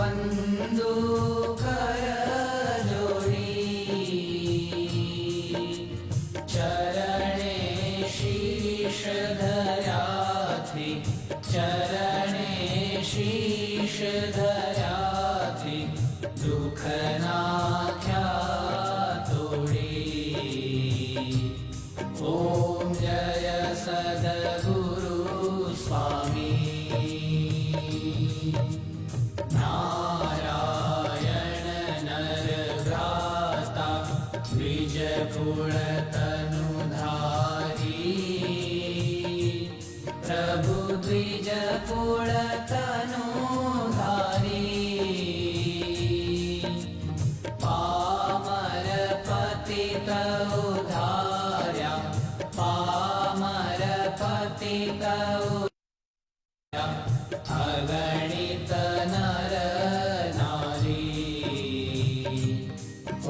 वंदू कर जोड़ी, चरणे शीश धर्या थी, चरणे शीश धर्या थी, दुख नाख्या तोड़ी। ओम जय सद्गुरु स्वामी। नारायण नर भ्राता द्विज कुल तनुधारी, प्रभु द्विज कुल तनुधारी। पामर पतित उद्धार्या, पामर पतित उद्धार्या, अगणित नर नारी।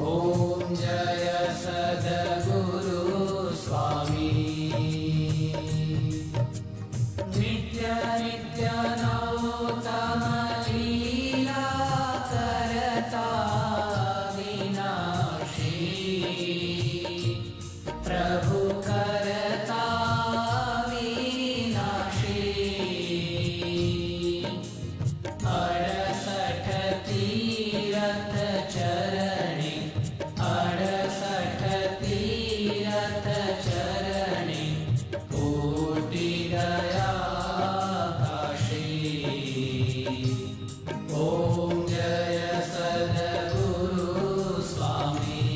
ओम जय सद्गुरु स्वामी। नित्य नित्य नौतम लीला करता विनाशी, प्रभु करता विनाशी। 68 तीरथ चरणे, 68 तीरथ चरणे, कोटि गया काशी। ओम जय सद्गुरु स्वामी।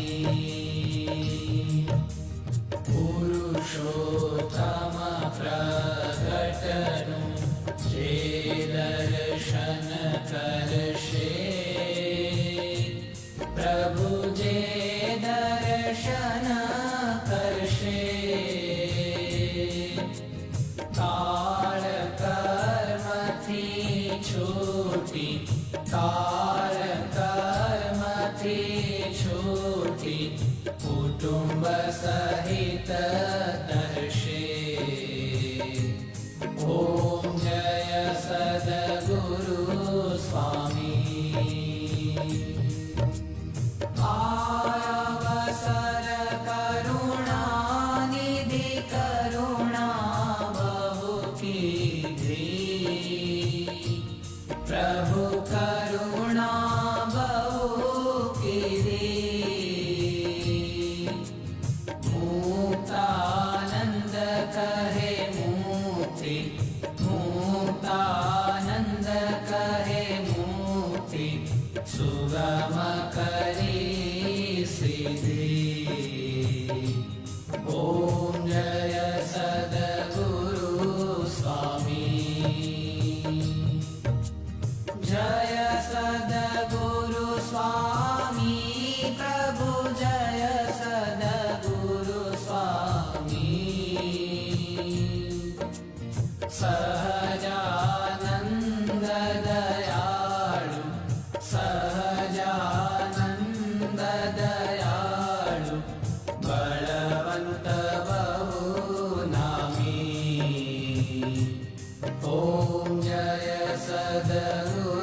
पुरुषोत्तम प्रगटनु जे दर्शन करशे, प्रभु जे दर्शन करशे। काल कर्म थी छूटी, काल कर्म थी छूटी, कुटुंब सहित दर्शे। ओम जय सद्गुरु स्वामी। आयावसर करुणा निधि, करुणा बहु कीधी, प्रभु करुणा बहु कीधी। मुक्तानंद कहे मुक्ति, मुक्तानंद कहे मुक्ति, सुगम करी सिद्धि। ओम जय सद्गुरु स्वामी। जय सद्गुरु स्वामी, प्रभु जय सद्गुरु स्वामी। सहजानंद दयाळु, सहजानंद दयाळु, बलवंत बहु नामी। ओम जय सद्गुरु